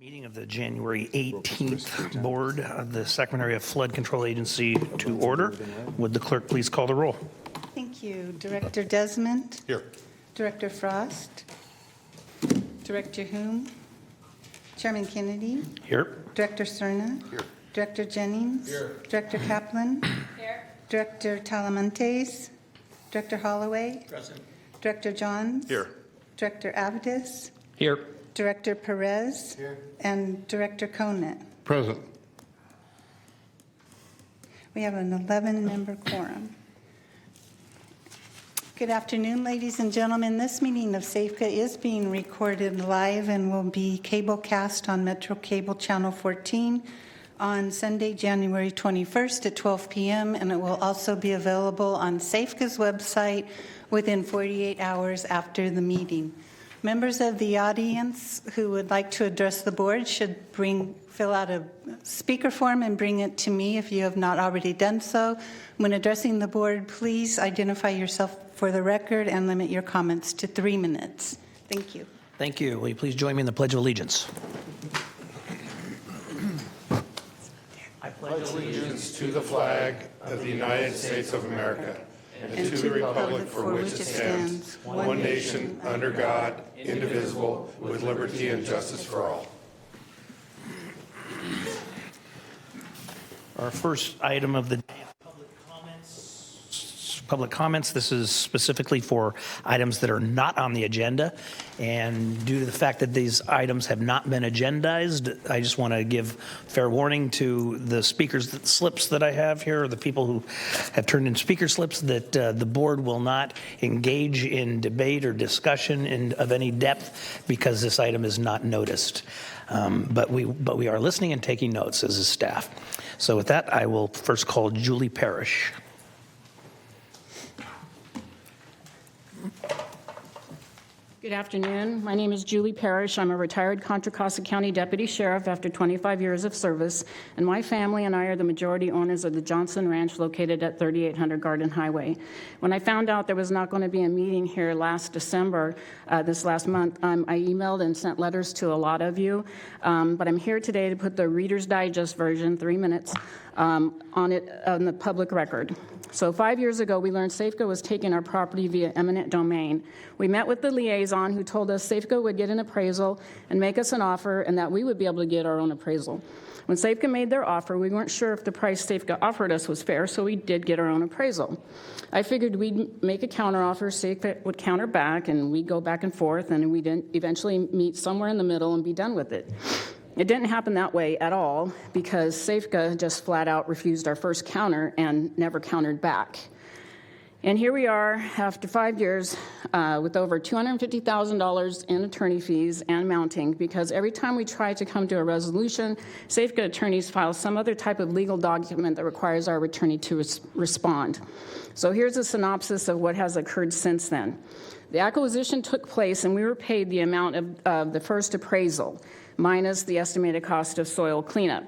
Meeting of the January 18th Board of the Sacramento Area Flood Control Agency to order. Would the clerk please call the roll? Thank you. Director Desmond? Here. Director Frost? Director Hume? Chairman Kennedy? Here. Director Cerna? Here. Director Jennings? Here. Director Kaplan? Here. Director Talamantes? Director Holloway? Present. Director Johns? Here. Director Avidas? Here. Director Perez? Here. And Director Conant. Present. We have an 11-member quorum. Good afternoon, ladies and gentlemen. This meeting of SAFCA is being recorded live and will be cablecast on Metro Cable Channel 14 on Sunday, January 21st at 12 p.m., and it will also be available on SAFCA's website within 48 hours after the meeting. Members of the audience who would like to address the board should fill out a speaker form and bring it to me if you have not already done so. When addressing the board, please identify yourself for the record and limit your comments to 3 minutes. Thank you. Thank you. Will you please join me in the Pledge of Allegiance? I pledge allegiance to the flag of the United States of America and to the republic for which it stands, one nation, under God, indivisible, with liberty and justice for all. Our first item of the day is public comments. This is specifically for items that are not on the agenda. And due to the fact that these items have not been agendized, I just want to give fair warning to the speakers slips that I have here, or the people who have turned in speaker slips, that the board will not engage in debate or discussion of any depth because this item is not noticed. But we are listening and taking notes as a staff. So with that, I will first call Julie Parrish. Good afternoon. My name is Julie Parrish. I'm a retired Contra Costa County Deputy Sheriff after 25 years of service, and my family and I are the majority owners of the Johnson Ranch located at 3800 Garden Highway. When I found out there was not going to be a meeting here last December, this last month, I emailed and sent letters to a lot of you, but I'm here today to put the Reader's Digest version, 3 minutes, on the public record. So 5 years ago, we learned Safeco was taking our property via eminent domain. We met with the liaison who told us Safeco would get an appraisal and make us an offer and that we would be able to get our own appraisal. When Safeco made their offer, we weren't sure if the price Safeco offered us was fair, so we did get our own appraisal. I figured we'd make a counteroffer, Safeco would counter back, and we'd go back and forth, and we'd eventually meet somewhere in the middle and be done with it. It didn't happen that way at all because Safeco just flat out refused our first counter and never countered back. And here we are after 5 years with over $250,000 in attorney fees and mounting, because every time we try to come to a resolution, Safeco attorneys file some other type of legal document that requires our attorney to respond. So here's a synopsis of what has occurred since then. The acquisition took place and we were paid the amount of the first appraisal, minus the estimated cost of soil cleanup.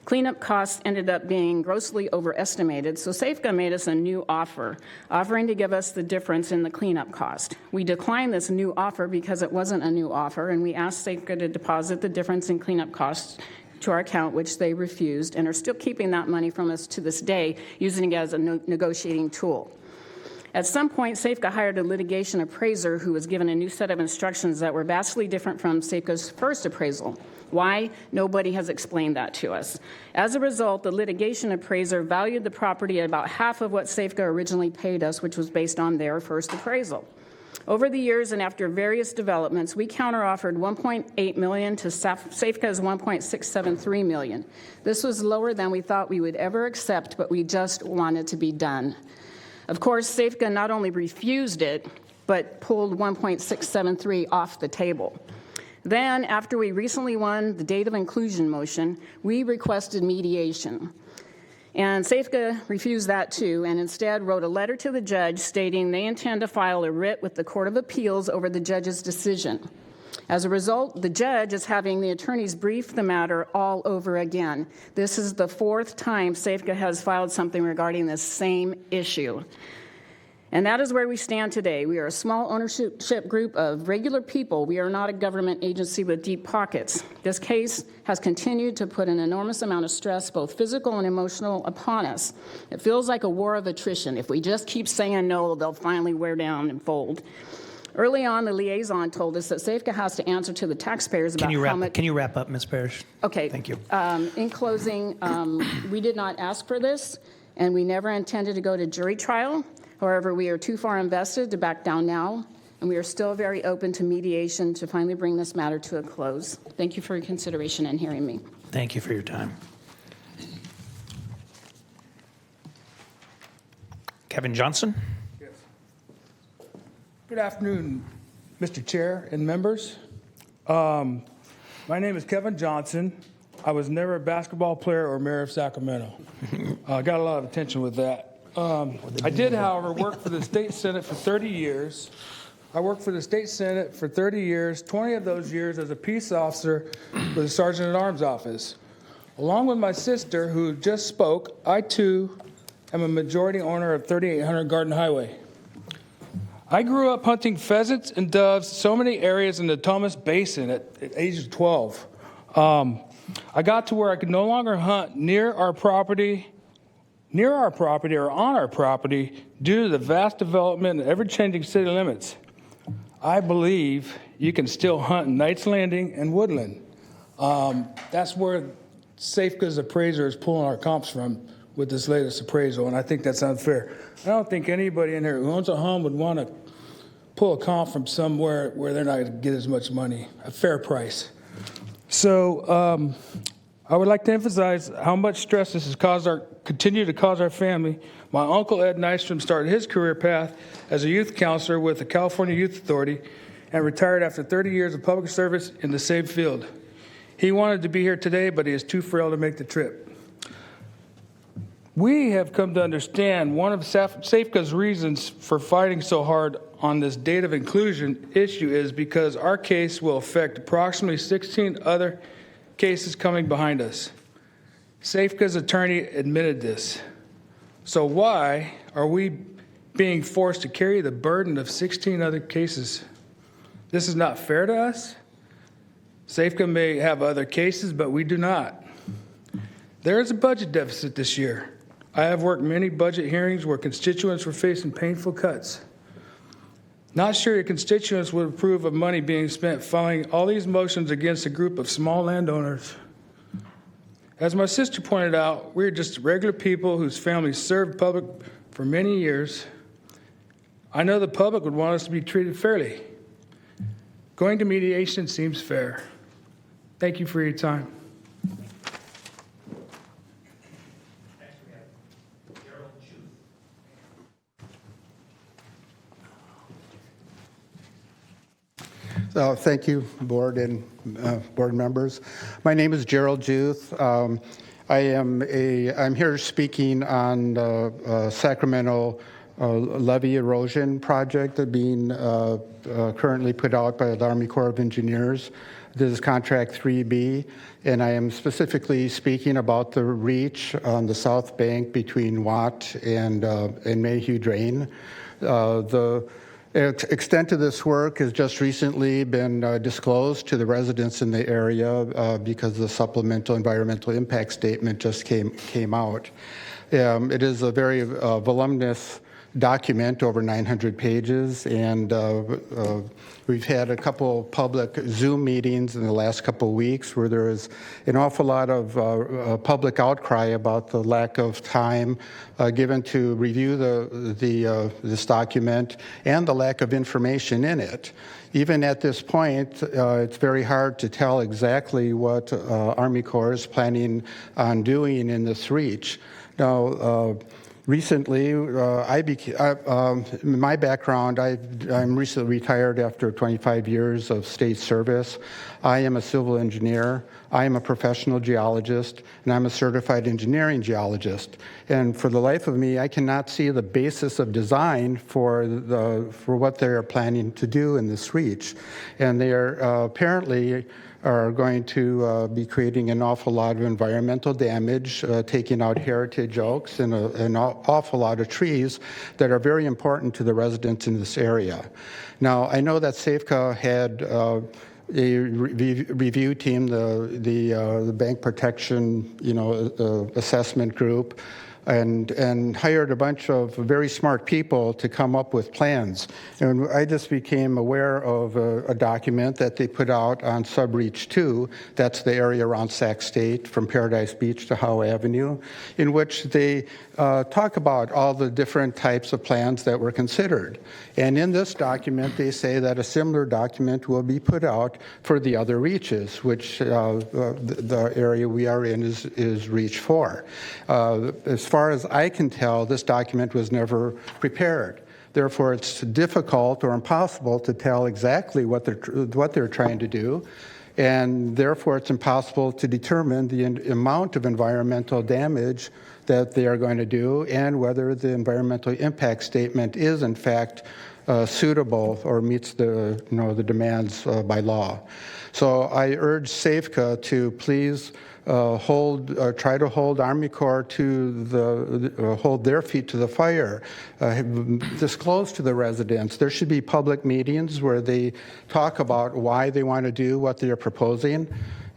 Cleanup costs ended up being grossly overestimated, so Safeco made us a new offer, offering to give us the difference in the cleanup cost. We declined this new offer because it wasn't a new offer, and we asked Safeco to deposit the difference in cleanup costs to our account, which they refused, and are still keeping that money from us to this day, using it as a negotiating tool. At some point, Safeco hired a litigation appraiser who was given a new set of instructions that were vastly different from Safeco's first appraisal. Why? Nobody has explained that to us. As a result, the litigation appraiser valued the property at about half of what Safeco originally paid us, which was based on their first appraisal. Over the years and after various developments, we counteroffered $1.8 million to Safeco's $1.673 million. This was lower than we thought we would ever accept, but we just wanted to be done. Of course, Safeco not only refused it, but pulled 1.673 off the table. Then, after we recently won the date of inclusion motion, we requested mediation. And Safeco refused that too, and instead wrote a letter to the judge stating they intend to file a writ with the Court of Appeals over the judge's decision. As a result, the judge is having the attorneys brief the matter all over again. This is the 4th time Safeco has filed something regarding this same issue. And that is where we stand today. We are a small ownership group of regular people. We are not a government agency with deep pockets. This case has continued to put an enormous amount of stress, both physical and emotional, upon us. It feels like a war of attrition. If we just keep saying no, they'll finally wear down and fold. Early on, the liaison told us that Safeco has to answer to the taxpayers about how much... Can you wrap up, Ms. Parrish? Okay. Thank you. In closing, we did not ask for this, and we never intended to go to jury trial. However, we are too far invested to back down now, and we are still very open to mediation to finally bring this matter to a close. Thank you for your consideration and hearing me. Thank you for your time. Kevin Johnson? Yes. Good afternoon, Mr. Chair and members. My name is Kevin Johnson. I was never a basketball player or mayor of Sacramento. I got a lot of attention with that. I did, however, work for the state senate for 30 years. I worked for the state senate for 30 years, 20 of those years as a peace officer with the sergeant-at-arms office. Along with my sister, who just spoke, I too am a majority owner of 3800 Garden Highway. I grew up hunting pheasants and doves in so many areas in the Thomas Basin at age of 12. I got to where I could no longer hunt near our property or on our property due to the vast development and ever-changing city limits. I believe you can still hunt in Knights Landing and Woodland. That's where Safeco's appraiser is pulling our comps from with this latest appraisal, and I think that's unfair. I don't think anybody in here who owns a home would want to pull a comp from somewhere where they're not going to get as much money, a fair price. So I would like to emphasize how much stress this has continued to cause our family. My uncle Ed Nystrom started his career path as a youth counselor with the California Youth Authority and retired after 30 years of public service in the same field. He wanted to be here today, but he is too frail to make the trip. We have come to understand one of Safeco's reasons for fighting so hard on this date of inclusion issue is because our case will affect approximately 16 other cases coming behind us. Safeco's attorney admitted this. So why are we being forced to carry the burden of 16 other cases? This is not fair to us. Safeco may have other cases, but we do not. There is a budget deficit this year. I have worked many budget hearings where constituents were facing painful cuts. Not sure your constituents would approve of money being spent filing all these motions against a group of small landowners. As my sister pointed out, we're just regular people whose families served public for many years. I know the public would want us to be treated fairly. Going to mediation seems fair. Thank you for your time. Thank you, board and board members. My name is Gerald Juth. I'm here speaking on the Sacramento levee erosion project being currently put out by the Army Corps of Engineers. This is contract 3B, and I am specifically speaking about the reach on the south bank between Watt and Mayhew Drain. The extent of this work has just recently been disclosed to the residents in the area because the supplemental environmental impact statement just came out. It is a very voluminous document, over 900 pages, and we've had a couple public Zoom meetings in the last couple of weeks where there is an awful lot of public outcry about the lack of time given to review this document and the lack of information in it. Even at this point, it's very hard to tell exactly what Army Corps is planning on doing in this reach. Now, recently, in my background, I'm recently retired after 25 years of state service. I am a civil engineer. I am a professional geologist, and I'm a certified engineering geologist. And for the life of me, I cannot see the basis of design for what they are planning to do in this reach. And they are apparently are going to be creating an awful lot of environmental damage, taking out heritage oaks and awful lot of trees that are very important to the residents in this area. Now, I know that SAFCA had a review team, the bank protection, assessment group, and hired a bunch of very smart people to come up with plans. And I just became aware of a document that they put out on Subreach 2, that's the area around Sac State from Paradise Beach to Howe Avenue, in which they talk about all the different types of plans that were considered. And in this document, they say that a similar document will be put out for the other reaches, which the area we are in is Reach 4. As far as I can tell, this document was never prepared. Therefore, it's difficult or impossible to tell exactly what they're trying to do, and therefore it's impossible to determine the amount of environmental damage that they are going to do and whether the environmental impact statement is in fact suitable or meets the demands by law. So I urge SAFCA to please try to hold Army Corps to hold their feet to the fire, disclose to the residents. There should be public meetings where they talk about why they want to do what they are proposing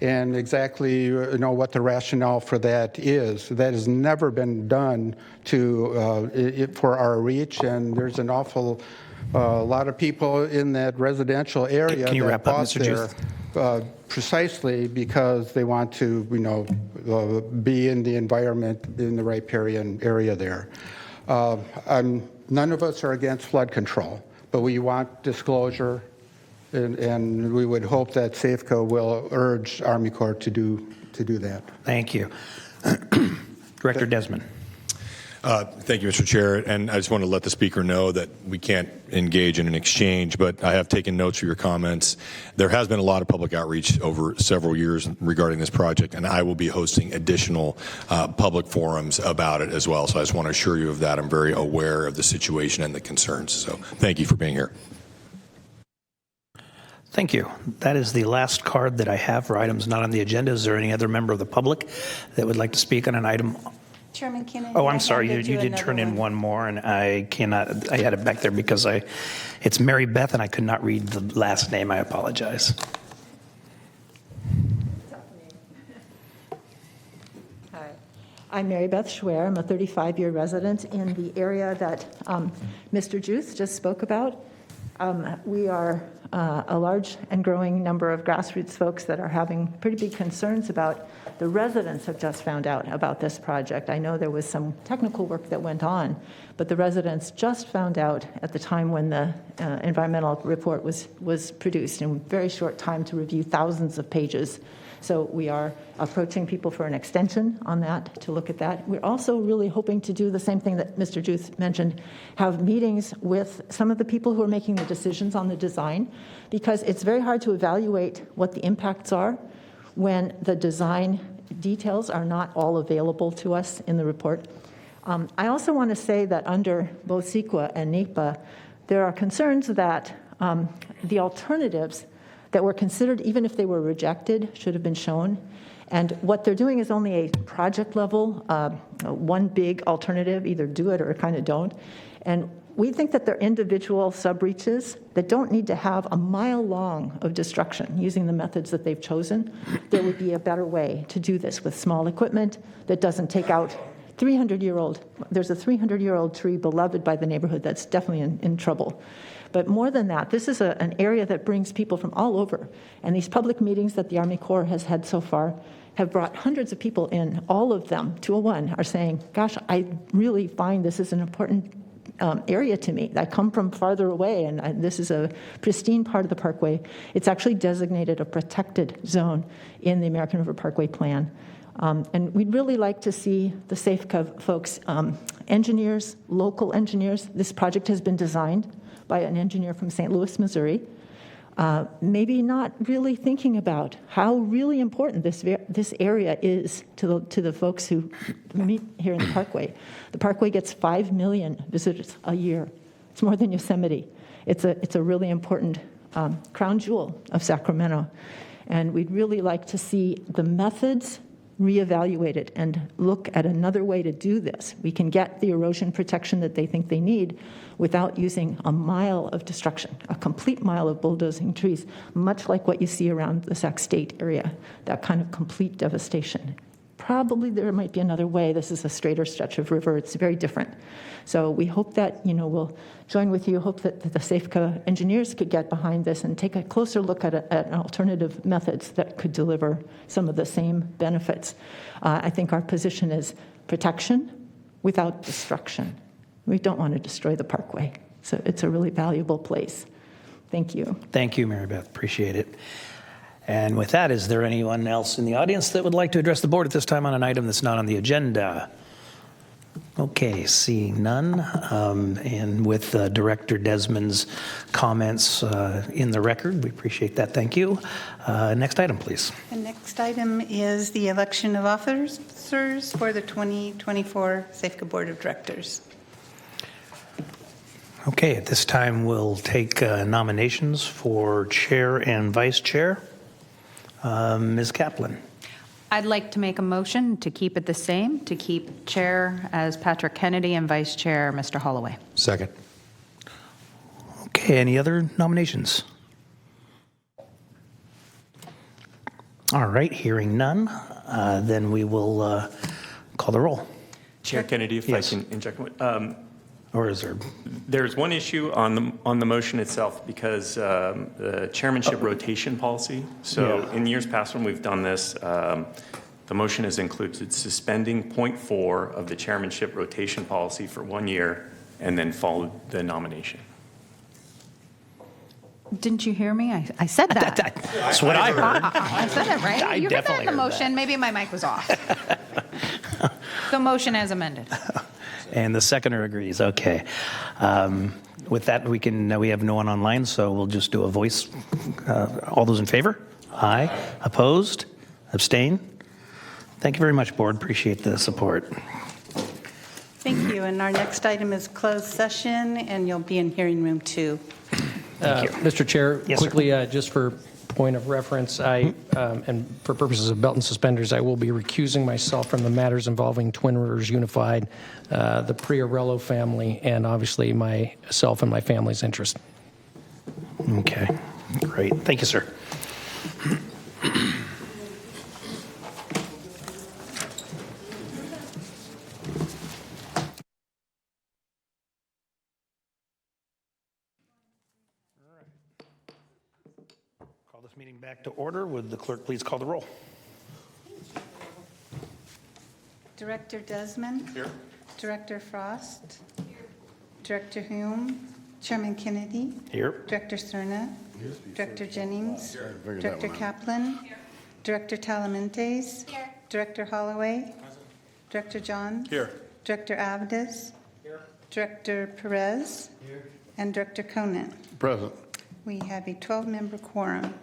and exactly what the rationale for that is. That has never been done for our reach, and there's an awful lot of people in that residential area Can you that wrap up, bought Mr. Juth? there precisely because they want to, be in the environment in the riparian area there. None of us are against flood control, but we want disclosure, and we would hope that SAFCA will urge Army Corps to do that. Thank you. Director Desmond. Thank you, Mr. Chair. And I just want to let the speaker know that we can't engage in an exchange, but I have taken notes of your comments. There has been a lot of public outreach over several years regarding this project, and I will be hosting additional public forums about it as well. So I just want to assure you of that. I'm very aware of the situation and the concerns. So thank you for being here. Thank you. That is the last card that I have for items not on the agenda. Is there any other member of the public that would like to speak on an item? Chairman Kennedy. Oh, I'm sorry. You did turn in one more, and I had it back there because it's Mary Beth, and I could not read the last name. I apologize. Hi. I'm Mary Beth Schwer. I'm a 35-year resident in the area that Mr. Juth just spoke about. We are a large and growing number of grassroots folks that are having pretty big concerns about the residents have just found out about this project. I know there was some technical work that went on, but the residents just found out at the time when the environmental report was produced in a very short time to review thousands of pages. So we are approaching people for an extension on that to look at that. We're also really hoping to do the same thing that Mr. Juth mentioned, have meetings with some of the people who are making the decisions on the design, because it's very hard to evaluate what the impacts are when the design details are not all available to us in the report. I also want to say that under both CEQA and NEPA, there are concerns that the alternatives that were considered, even if they were rejected, should have been shown. And what they're doing is only a project level, one big alternative, either do it or kind of don't. And we think that they're individual sub-reaches that don't need to have a mile long of destruction using the methods that they've chosen. There would be a better way to do this with small equipment that doesn't take out 300-year-old, there's a 300-year-old tree beloved by the neighborhood that's definitely in trouble. But more than that, this is an area that brings people from all over. And these public meetings that the Army Corps has had so far have brought hundreds of people in. All of them, 201, are saying, gosh, I really find this is an important area to me. I come from farther away, and this is a pristine part of the parkway. It's actually designated a protected zone in the American River Parkway Plan. And we'd really like to see the SAFCA folks, engineers, local engineers. This project has been designed by an engineer from St. Louis, Missouri, maybe not really thinking about how really important this area is to the folks who meet here in the Parkway. The Parkway gets 5 million visitors a year. It's more than Yosemite. It's a really important crown jewel of Sacramento. And we'd really like to see the methods reevaluate it and look at another way to do this. We can get the erosion protection that they think they need without using a mile of destruction, a complete mile of bulldozing trees, much like what you see around the Sac State area, that kind of complete devastation. Probably there might be another way. This is a straighter stretch of river. It's very different. So we hope that, we'll join with you, hope that the SAFCA engineers could get behind this and take a closer look at alternative methods that could deliver some of the same benefits. I think our position is protection without destruction. We don't want to destroy the parkway. So it's a really valuable place. Thank you. Thank you, Mary Beth. Appreciate it. And with that, is there anyone else in the audience that would like to address the board at this time on an item that's not on the agenda? Okay, seeing none, and with Director Desmond's comments in the record, we appreciate that. Thank you. Next item, please. The next item is the election of officers for the 2024 SAFCA Board of Directors. Okay, at this time, we'll take nominations for chair and vice chair. Ms. Kaplan. I'd like to make a motion to keep it the same, to keep chair as Patrick Kennedy and vice chair Mr. Holloway. Second. Okay, any other nominations? All right, hearing none, then we will call the roll. Chair Kennedy, if Yes. I can inject one. Or is there? There's one issue on the motion itself because the chairmanship rotation policy. So Yeah. in years past when we've done this, the motion has included suspending point 4 of the chairmanship rotation policy for 1 year and then followed the nomination. Didn't you hear me? I said that. That's what I heard. I said it, right? I You heard that definitely in the heard motion. Maybe my mic was off. The motion as amended. And the seconder agrees. Okay. With that, we have no one online, so we'll just do a voice. All those in favor? Aye. Opposed? Abstain? Thank you very much, board. Appreciate the support. Thank you. And our next item is closed session, and you'll be in hearing room 2. Thank you. Mr. Chair, Yes, sir. quickly, just for point of reference, and for purposes of belt and suspenders, I will be recusing myself from the matters involving Twin Rivers Unified, the Priorello family, and obviously myself and my family's interest. Okay. Great. Thank you, sir. Call this meeting back to order. Would the clerk please call the roll? Director Desmond? Here. Director Frost? Here. Director Hume? Chairman Kennedy? Here. Director Cerna? Director Jennings? Director Kaplan? Director Talamentes? Director Holloway? Director John? Here. Director Avdes? Director Perez? And Director Conant. Present. We have a 12-member quorum.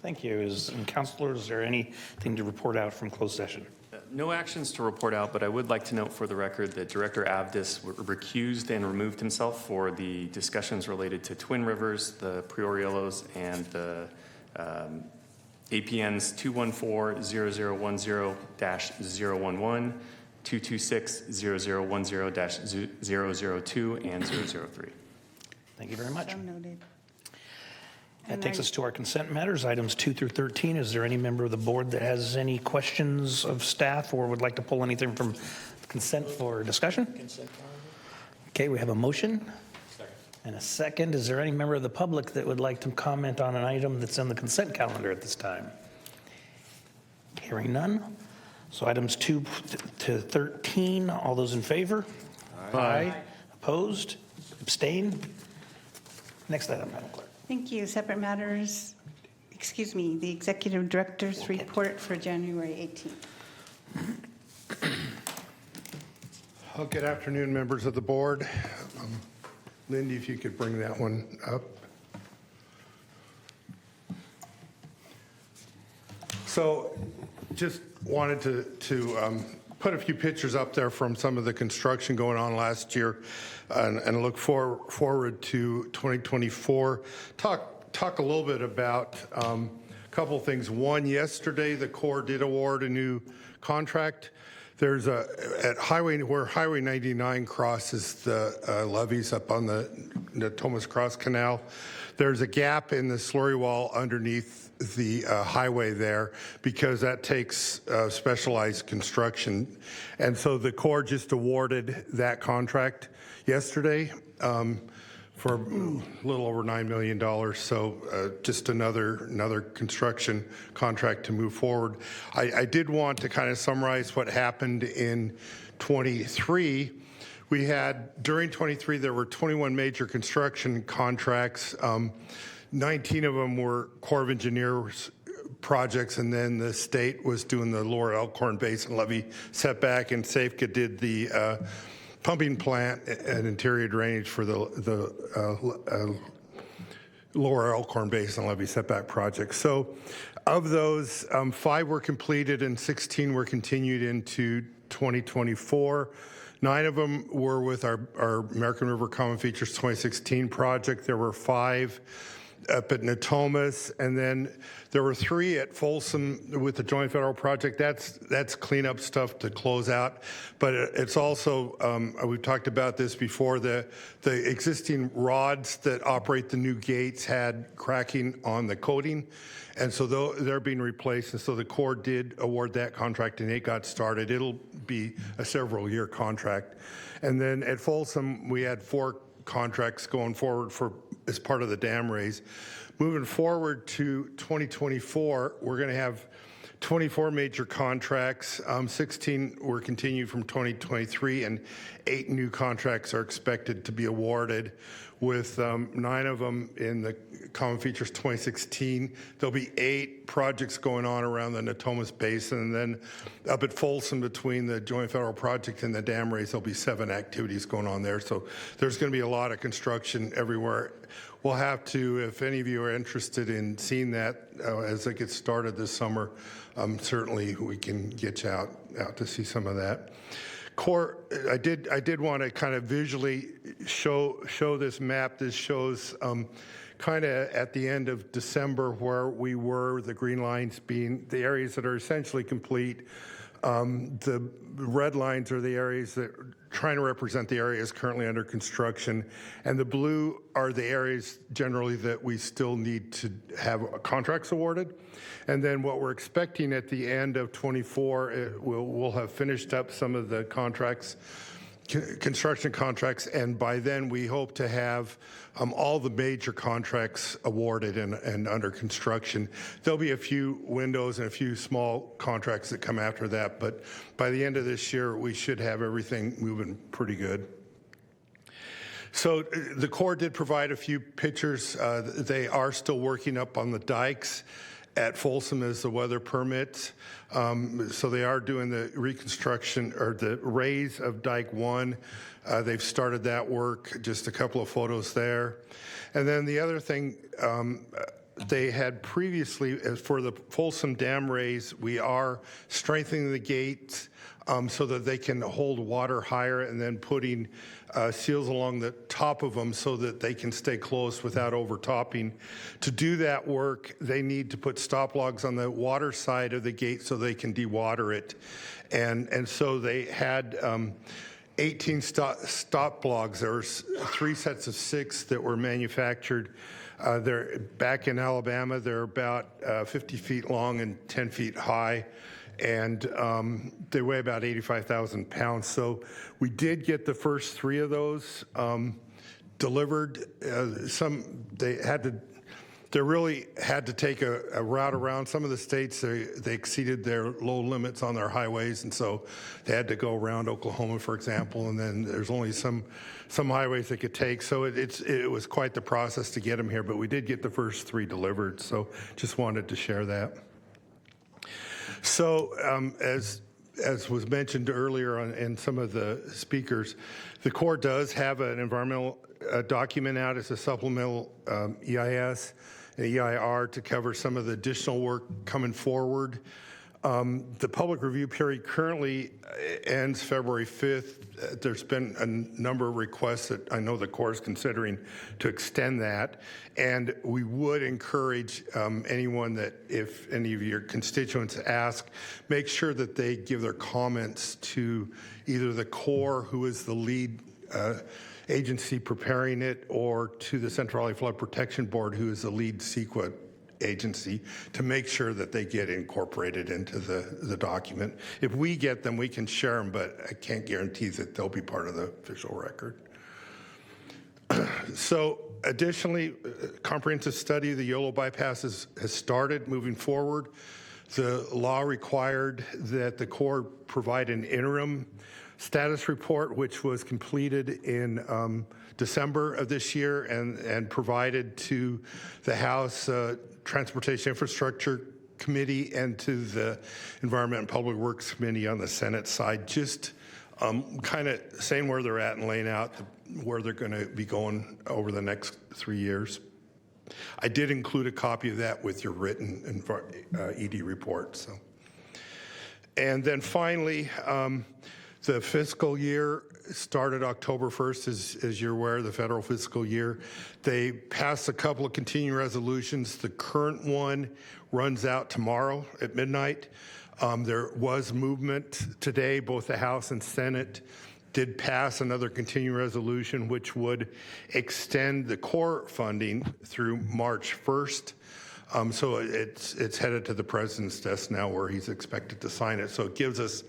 Thank you. And counselors, is there anything to report out from closed session? No actions to report out, but I would like to note for the record that Director Avdis recused and removed himself for the discussions related to Twin Rivers, the Prioriellos, and the APNs 214-0010-011, 226-0010-002, and 003. Thank you very much. So noted. That takes us to our consent matters, items 2 through 13. Is there any member of the board that has any questions of staff or would like to pull anything from consent for discussion? Consent calendar. Okay, we have a motion. Second. And a second. Is there any member of the public that would like to comment on an item that's on the consent calendar at this time? Hearing none. So items 2 to 13, all those in favor? Aye. Opposed? Abstain? Next item, Madam Clerk. Thank you. Separate matters, the Executive Director's report for January 18th. Well, good afternoon, members of the board. Lindy, if you could bring that one up. So just wanted to put a few pictures up there from some of the construction going on last year and look forward to 2024. Talk a little bit about couple things. One, yesterday the Corps did award a new contract. There's at where Highway 99 crosses the levees up on the Thomas Cross Canal. There's a gap in the slurry wall underneath the highway there because that takes specialized construction. And so the Corps just awarded that contract yesterday for a little over $9 million. So just another construction contract to move forward. I did want to kind of summarize what happened in 23. We had, during 23, there were 21 major construction contracts. 19 of them were Corps of Engineers projects, and then the state was doing the Lower Elkhorn Basin levee setback, and SAFCA did the pumping plant and interior drainage for the Lower Elkhorn Basin levee setback project. So of those, 5 were completed and 16 were continued into 2024. 9 of them were with our American River Common Features 2016 project. There were 5 up at Natomas, and then there were 3 at Folsom with the Joint Federal Project. That's cleanup stuff to close out, but it's also, we've talked about this before, the existing rods that operate the new gates had cracking on the coating, and so they're being replaced, and so the Corps did award that contract, and it got started. It'll be a several-year contract. And then at Folsom, we had 4 contracts going forward as part of the dam raise. Moving forward to 2024, we're going to have 24 major contracts. 16 were continued from 2023, and 8 new contracts are expected to be awarded, with 9 of them in the Common Features 2016. There'll be 8 projects going on around the Natomas Basin, and then up at Folsom between the Joint Federal Project and the dam raise, there'll be 7 activities going on there. So there's going to be a lot of construction everywhere. We'll have to, if any of you are interested in seeing that as it gets started this summer, certainly we can get you out to see some of that. Corps, I did want to kind of visually show this map. This shows kind of at the end of December where we were, the green lines being the areas that are essentially complete. The red lines are the areas that are trying to represent the areas currently under construction, and the blue are the areas generally that we still need to have contracts awarded. And then what we're expecting at the end of 24, we'll have finished up some of the contracts, construction contracts, and by then we hope to have all the major contracts awarded and under construction. There'll be a few windows and a few small contracts that come after that, but by the end of this year, we should have everything moving pretty good. So the Corps did provide a few pictures. They are still working up on the dikes at Folsom as the weather permits. So they are doing the reconstruction or the raise of Dike 1. They've started that work, just a couple of photos there. And then the other thing, they had previously, for the Folsom Dam raise, we are strengthening the gates so that they can hold water higher, and then putting seals along the top of them so that they can stay closed without overtopping. To do that work, they need to put stop logs on the water side of the gate so they can dewater it. And so they had 18 stop logs. There were 3 sets of 6 that were manufactured. They're back in Alabama. They're about 50 feet long and 10 feet high, and they weigh about 85,000 pounds. So we did get the first 3 of those delivered. They really had to take a route around. Some of the states, they exceeded their low limits on their highways, and so they had to go around Oklahoma, for example, and then there's only some highways they could take. So it was quite the process to get them here, but we did get the first 3 delivered, so just wanted to share that. So as was mentioned earlier in some of the speakers, the Corps does have an environmental document out as a supplemental EIS and EIR to cover some of the additional work coming forward. The public review period currently ends February 5th. There's been a number of requests that I know the Corps is considering to extend that. And we would encourage anyone that, if any of your constituents ask, make sure that they give their comments to either the Corps, who is the lead agency preparing it, or to the Central Valley Flood Protection Board, who is the lead CEQA agency, to make sure that they get incorporated into the document. If we get them, we can share them, but I can't guarantee that they'll be part of the official record. So additionally, comprehensive study of the YOLO bypass has started moving forward. The law required that the Corps provide an interim status report, which was completed in December of this year and provided to the House Transportation Infrastructure Committee and to the Environment and Public Works Committee on the Senate side, just kind of saying where they're at and laying out where they're going to be going over the next 3 years. I did include a copy of that with your written ED report. So, and then finally, the fiscal year started October 1st, as you're aware, the federal fiscal year. They passed a couple of continuing resolutions. The current one runs out tomorrow at midnight. There was movement today. Both the House and Senate did pass another continuing resolution, which would extend the Corps funding through March 1st. So it's headed to the president's desk now, where he's expected to sign it. So it gives us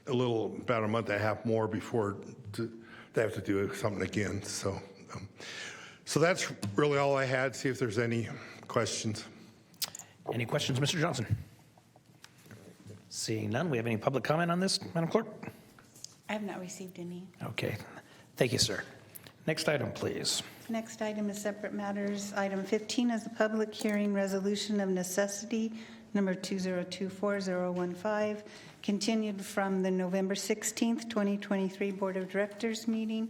about a month and a half more before they have to do something again. So that's really all I had. See if there's any questions. Any questions, Mr. Johnson? Seeing none, we have any public comment on this, Madam Clerk? I have not received any. Okay. Thank you, sir. Next item, please. Next item is separate matters. Item 15 is a public hearing resolution of necessity number 2024015, continued from the November 16th, 2023 Board of Directors meeting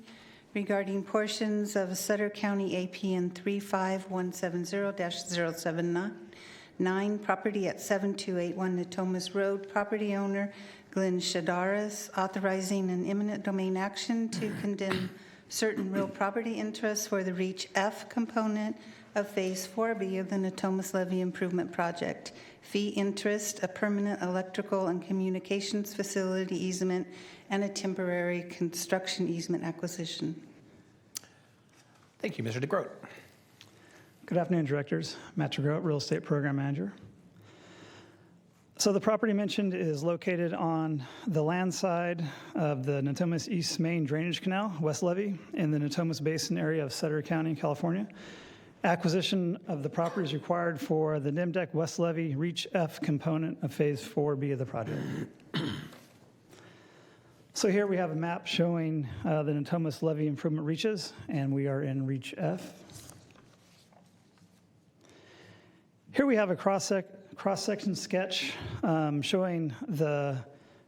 regarding portions of Sutter County APN 35170-079, property at 7281 Natomas Road, property owner Glenn Shadaris, authorizing an eminent domain action to condemn certain real property interests for the Reach F component of Phase 4B of the Natomas Levee Improvement Project. Fee interest, a permanent electrical and communications facility easement, and a temporary construction easement acquisition. Thank you, Mr. DeGroat. Good afternoon, directors. Matt DeGroat, Real Estate Program Manager. So the property mentioned is located on the land side of the Natomas East Main Drainage Canal, West Levee, in the Natomas Basin area of Sutter County, California. Acquisition of the property is required for the NIMDEC West Levee Reach F component of Phase 4B of the project. So here we have a map showing the Natomas Levee improvement reaches, and we are in Reach F. Here we have a cross-section sketch showing the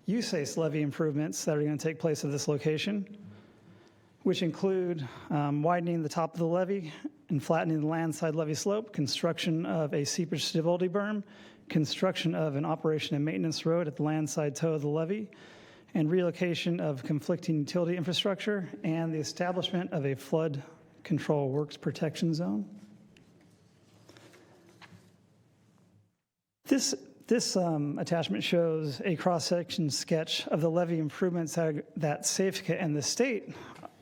USACE levee improvements that are going to take place at this location, which include widening the top of the levee and flattening the landside levee slope, construction of a seepage stability berm, construction of an operation and maintenance road at the landside toe of the levee, and relocation of conflicting utility infrastructure, and the establishment of a flood control works protection zone. This attachment shows a cross-section sketch of the levee improvements that SAFCA and the state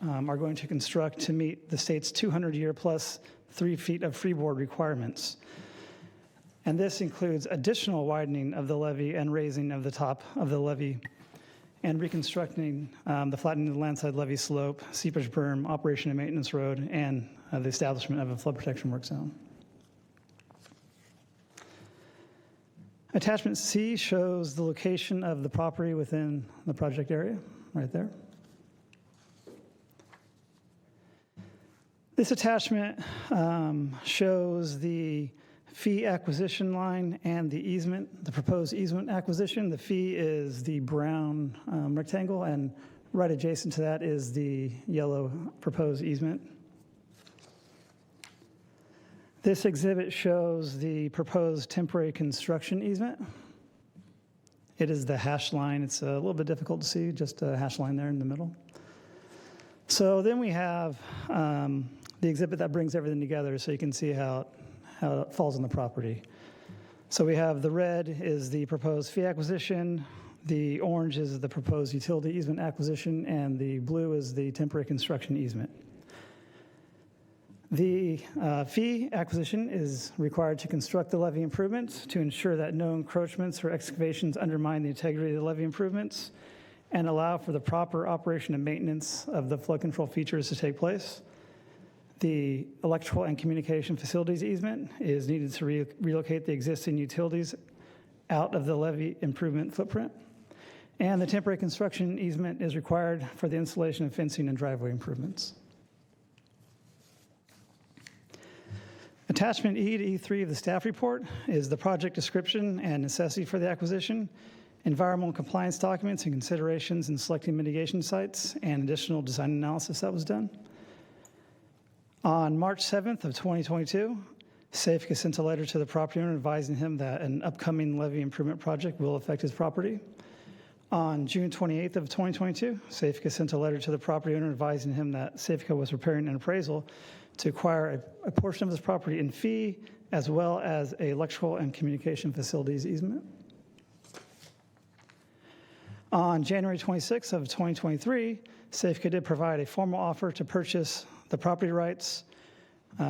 are going to construct to meet the state's 200-year plus 3 feet of freeboard requirements. And this includes additional widening of the levee and raising of the top of the levee, and reconstructing the flattening of the landside levee slope, seepage berm, operation and maintenance road, and the establishment of a flood protection work zone. Attachment C shows the location of the property within the project area, right there. This attachment shows the fee acquisition line and the easement, the proposed easement acquisition. The fee is the brown rectangle, and right adjacent to that is the yellow proposed easement. This exhibit shows the proposed temporary construction easement. It is the hash line. It's a little bit difficult to see, just a hash line there in the middle. So then we have the exhibit that brings everything together so you can see how it falls on the property. So we have the red is the proposed fee acquisition, the orange is the proposed utility easement acquisition, and the blue is the temporary construction easement. The fee acquisition is required to construct the levee improvements to ensure that no encroachments or excavations undermine the integrity of the levee improvements and allow for the proper operation and maintenance of the flood control features to take place. The electrical and communication facilities easement is needed to relocate the existing utilities out of the levee improvement footprint. And the temporary construction easement is required for the installation of fencing and driveway improvements. Attachment E to E3 of the staff report is the project description and necessity for the acquisition, environmental compliance documents and considerations in selecting mitigation sites, and additional design analysis that was done. On March 7th of 2022, Safeco sent a letter to the property owner advising him that an upcoming levee improvement project will affect his property. On June 28th of 2022, Safeco sent a letter to the property owner advising him that Safeco was preparing an appraisal to acquire a portion of his property in fee, as well as an electrical and communication facilities easement. On January 26th of 2023, Safeco did provide a formal offer to purchase the property rights,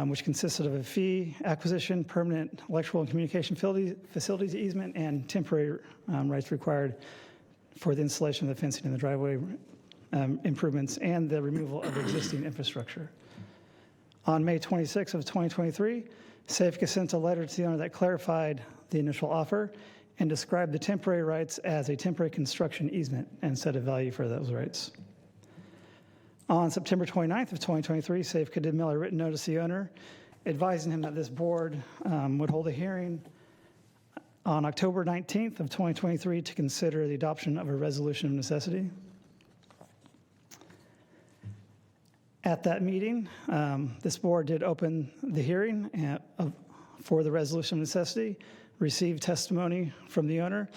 which consisted of a fee, acquisition, permanent electrical and communication facilities easement, and temporary rights required for the installation of the fencing and the driveway improvements and the removal of existing infrastructure. On May 26th of 2023, Safeco sent a letter to the owner that clarified the initial offer and described the temporary rights as a temporary construction easement and set a value for those rights. On September 29th of 2023, Safeco did mail a written notice to the owner advising him that this board would hold a hearing on October 19th of 2023 to consider the adoption of a resolution of necessity. At that meeting, this board did open the hearing for the resolution of necessity, received testimony from the owner,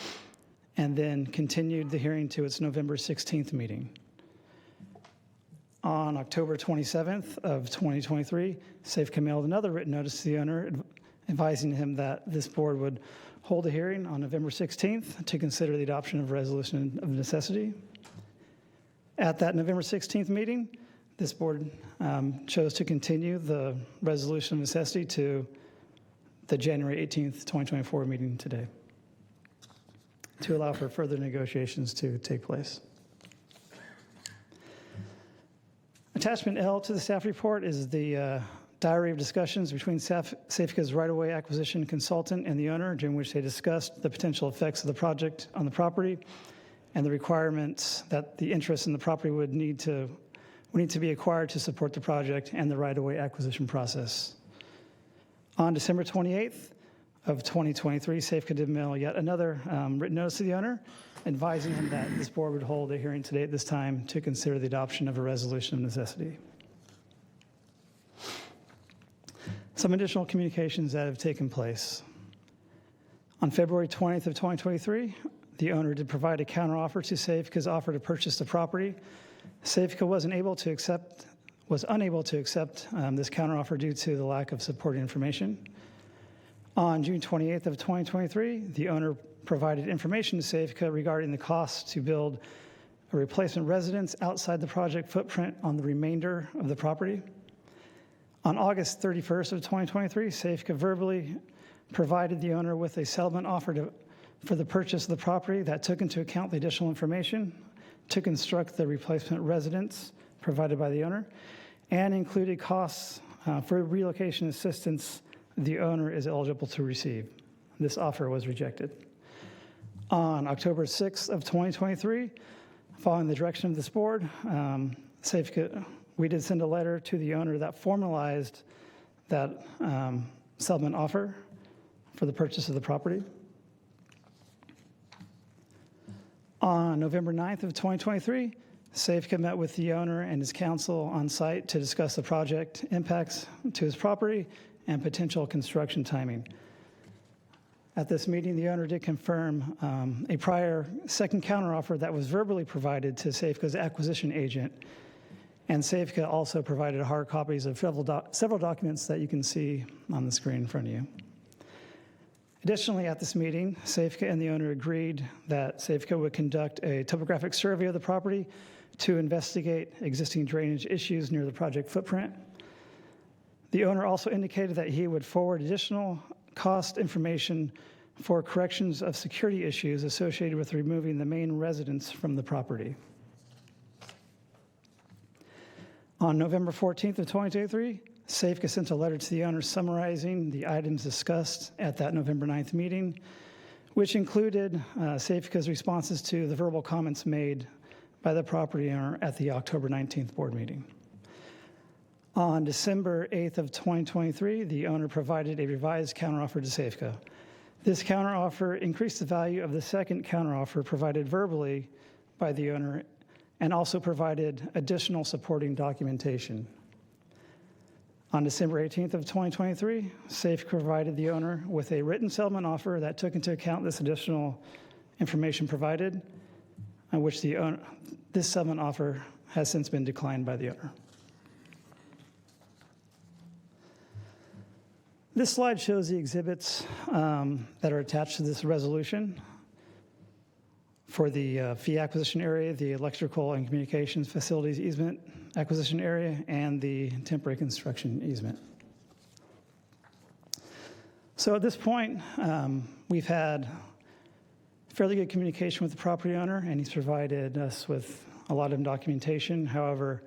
and then continued the hearing to its November 16th meeting. On October 27th of 2023, Safeco mailed another written notice to the owner advising him that this board would hold a hearing on November 16th to consider the adoption of a resolution of necessity. At that November 16th meeting, this board chose to continue the resolution of necessity to the January 18th, 2024 meeting today to allow for further negotiations to take place. Attachment L to the staff report is the diary of discussions between Safeco's right-of-way acquisition consultant and the owner, during which they discussed the potential effects of the project on the property and the requirements that the interest in the property would need to be acquired to support the project and the right-of-way acquisition process. On December 28th of 2023, Safeco did mail yet another written notice to the owner advising him that this board would hold a hearing today at this time to consider the adoption of a resolution of necessity. Some additional communications that have taken place. On February 20th of 2023, the owner did provide a counteroffer to Safeco's offer to purchase the property. Safeco was unable to accept this counteroffer due to the lack of supporting information. On June 28th of 2023, the owner provided information to Safeco regarding the cost to build a replacement residence outside the project footprint on the remainder of the property. On August 31st of 2023, Safeco verbally provided the owner with a settlement offer for the purchase of the property that took into account the additional information to construct the replacement residence provided by the owner and included costs for relocation assistance the owner is eligible to receive. This offer was rejected. On October 6th of 2023, following the direction of this board, Safeco, we did send a letter to the owner that formalized that settlement offer for the purchase of the property. On November 9th of 2023, Safeco met with the owner and his counsel on site to discuss the project impacts to his property and potential construction timing. At this meeting, the owner did confirm a prior second counteroffer that was verbally provided to Safeco's acquisition agent, and Safeco also provided hard copies of several documents that you can see on the screen in front of you. Additionally, at this meeting, Safeco and the owner agreed that Safeco would conduct a topographic survey of the property to investigate existing drainage issues near the project footprint. The owner also indicated that he would forward additional cost information for corrections of security issues associated with removing the main residence from the property. On November 14th of 2023, Safeco sent a letter to the owner summarizing the items discussed at that November 9th meeting, which included Safeco's responses to the verbal comments made by the property owner at the October 19th board meeting. On December 8th of 2023, the owner provided a revised counteroffer to Safeco. This counteroffer increased the value of the second counteroffer provided verbally by the owner and also provided additional supporting documentation. On December 18th of 2023, Safeco provided the owner with a written settlement offer that took into account this additional information provided, on which this settlement offer has since been declined by the owner. This slide shows the exhibits that are attached to this resolution for the fee acquisition area, the electrical and communications facilities easement acquisition area, and the temporary construction easement. So at this point, we've had fairly good communication with the property owner, and he's provided us with a lot of documentation. However,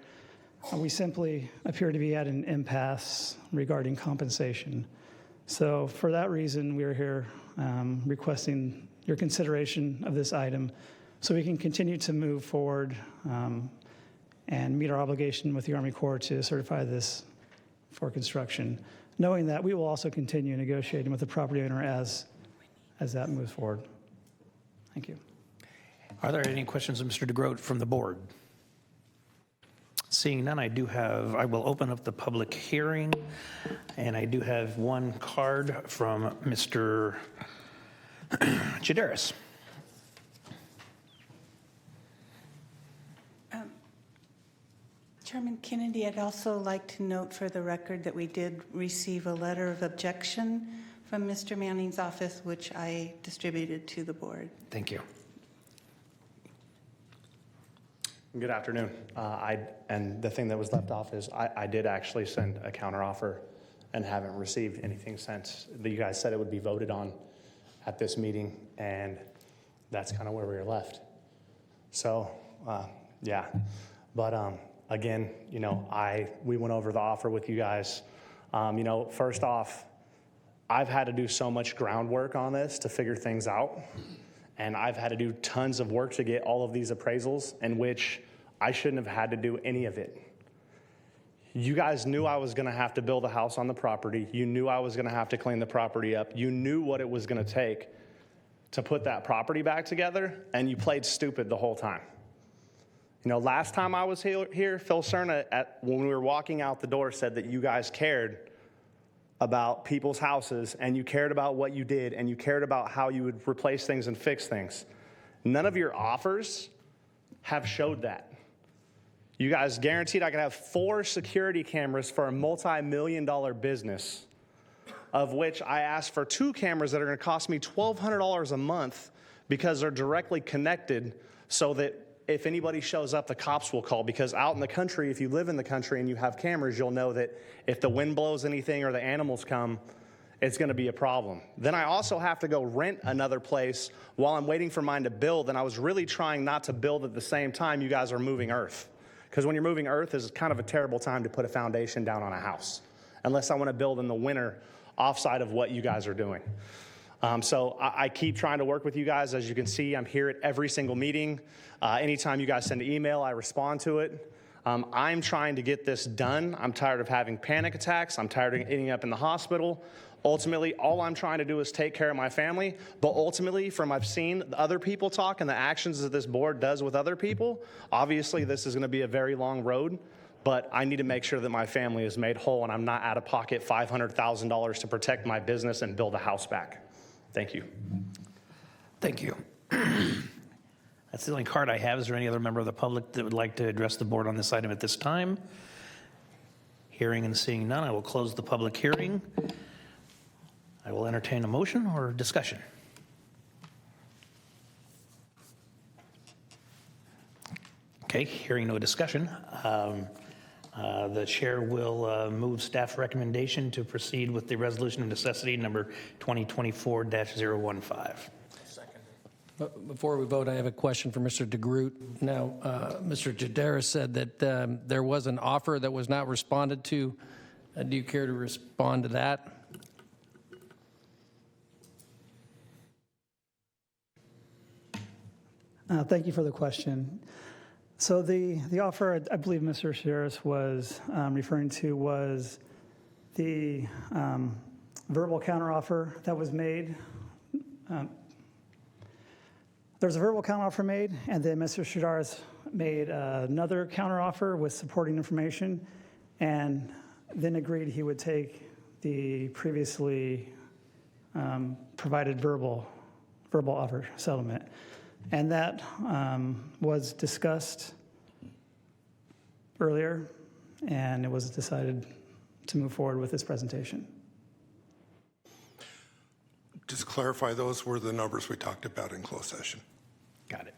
we simply appear to be at an impasse regarding compensation. So for that reason, we're here requesting your consideration of this item so we can continue to move forward and meet our obligation with the Army Corps to certify this for construction, knowing that we will also continue negotiating with the property owner as that moves forward. Thank you. Are there any questions of Mr. DeGroat from the board? Seeing none, I will open up the public hearing, and I do have one card from Mr. Chideris. Chairman Kennedy, I'd also like to note for the record that we did receive a letter of objection from Mr. Manning's office, which I distributed to the board. Thank you. Good afternoon. And the thing that was left off is I did actually send a counteroffer and haven't received anything since. You guys said it would be voted on at this meeting, and that's kind of where we were left. So, yeah. But again, we went over the offer with you guys. First off, I've had to do so much groundwork on this to figure things out. And I've had to do tons of work to get all of these appraisals, in which I shouldn't have had to do any of it. You guys knew I was going to have to build a house on the property. You knew I was going to have to clean the property up. You knew what it was going to take to put that property back together, and you played stupid the whole time. Last time I was here, Phil Cerna, when we were walking out the door, said that you guys cared about people's houses, and you cared about what you did, and you cared about how you would replace things and fix things. None of your offers have showed that. You guys guaranteed I could have 4 security cameras for a multi-million-dollar business, of which I asked for 2 cameras that are going to cost me $1,200 a month because they're directly connected, so that if anybody shows up, the cops will call. Because out in the country, if you live in the country and you have cameras, you'll know that if the wind blows anything or the animals come, it's going to be a problem. Then I also have to go rent another place while I'm waiting for mine to build, and I was really trying not to build at the same time you guys are moving earth. Because when you're moving earth, it's kind of a terrible time to put a foundation down on a house, unless I want to build in the winter offside of what you guys are doing. So I keep trying to work with you guys. As you can see, I'm here at every single meeting. Anytime you guys send an email, I respond to it. I'm trying to get this done. I'm tired of having panic attacks. I'm tired of ending up in the hospital. Ultimately, all I'm trying to do is take care of my family. But ultimately, from I've seen other people talk and the actions that this board does with other people, obviously this is going to be a very long road. But I need to make sure that my family is made whole, and I'm not out of pocket $500,000 to protect my business and build a house back. Thank you. Thank you. That's the only card I have. Is there any other member of the public that would like to address the board on this item at this time? Hearing and seeing none, I will close the public hearing. I will entertain a motion or discussion. Okay, hearing no discussion, the chair will move staff recommendation to proceed with the resolution of necessity number 2024-015. Before we vote, I have a question for Mr. DeGroot. Now, Mr. Jadera said that there was an offer that was not responded to. Do you care to respond to that? Thank you for the question. So the offer I believe Mr. Sharris was referring to was the verbal counteroffer that was made. There was a verbal counteroffer made, and then Mr. Sharris made another counteroffer with supporting information, and then agreed he would take the previously provided verbal offer settlement. And that was discussed earlier, and it was decided to move forward with this presentation. Just clarify, those were the numbers we talked about in closed session. Got it.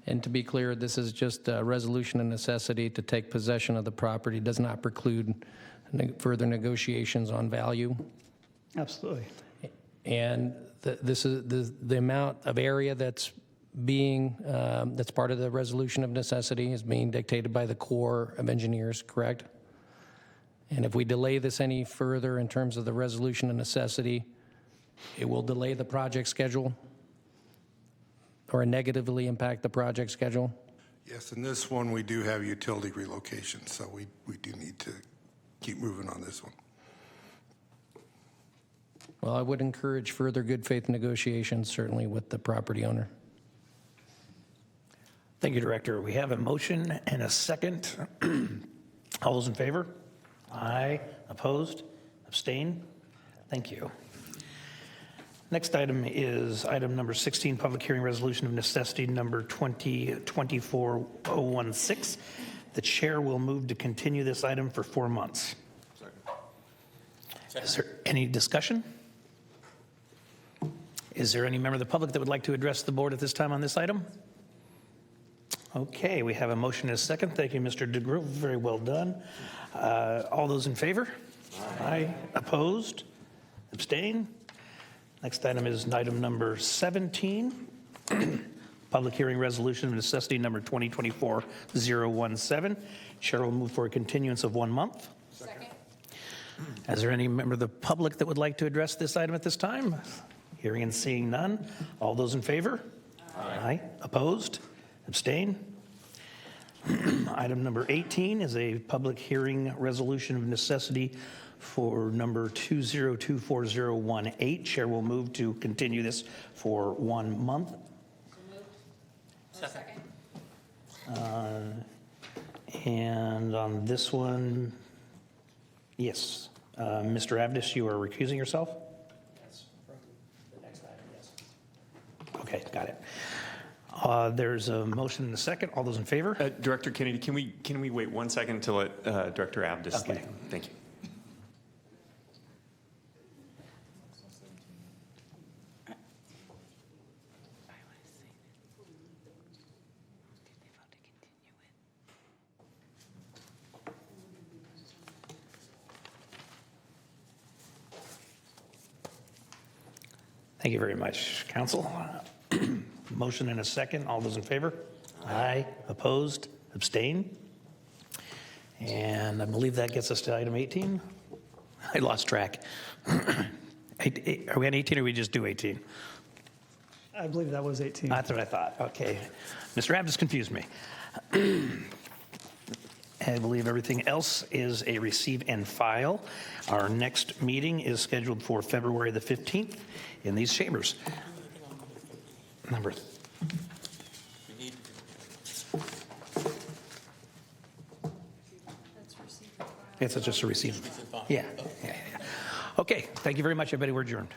And to be clear, this is just a resolution of necessity to take possession of the property, does not preclude further negotiations on value. Absolutely. And this is the amount of area that's being, that's part of the resolution of necessity is being dictated by the Corps of Engineers, correct? And if we delay this any further in terms of the resolution of necessity, it will delay the project schedule or negatively impact the project schedule? Yes, in this one, we do have utility relocation, so we do need to keep moving on this one. Well, I would encourage further good faith negotiations, certainly with the property owner. Thank you, Director. We have a motion and a second. All those in favor? Aye. Opposed? Abstain? Thank you. Next item is item number 16, public hearing resolution of necessity number 2024-016. The chair will move to continue this item for 4 months. Is there any discussion? Is there any member of the public that would like to address the board at this time on this item? Okay, we have a motion and a second. Thank you, Mr. DeGroot. Very well done. All those in favor? Aye. Opposed? Abstain? Next item is item number 17, public hearing resolution of necessity number 2024-017. Chair will move for a continuance of 1 month. Second. Is there any member of the public that would like to address this item at this time? Hearing and seeing none. All those in favor? Aye. Opposed? Abstain? Item number 18 is a public hearing resolution of necessity for number 2024-018. Chair will move to continue this for 1 month. Second. And on this one, yes. Mr. Avdis, you are recusing yourself? Yes, from the next item, yes. Okay, got it. There's a motion and a second. All those in favor? Director Kennedy, can we wait 1 second to let Director Avdis leave? Thank you. Thank you very much, Council. Motion and a second. All those in favor? Aye. Opposed? Abstain? And I believe that gets us to item 18. I lost track. Are we on 18 or we just do 18? I believe that was 18. That's what I thought. Okay. Mr. Abdus confused me. I believe everything else is a receive and file. Our next meeting is scheduled for February the 15th in these chambers. Number. It's just a receive. Yeah. Okay. Thank you very much, everybody. We're adjourned.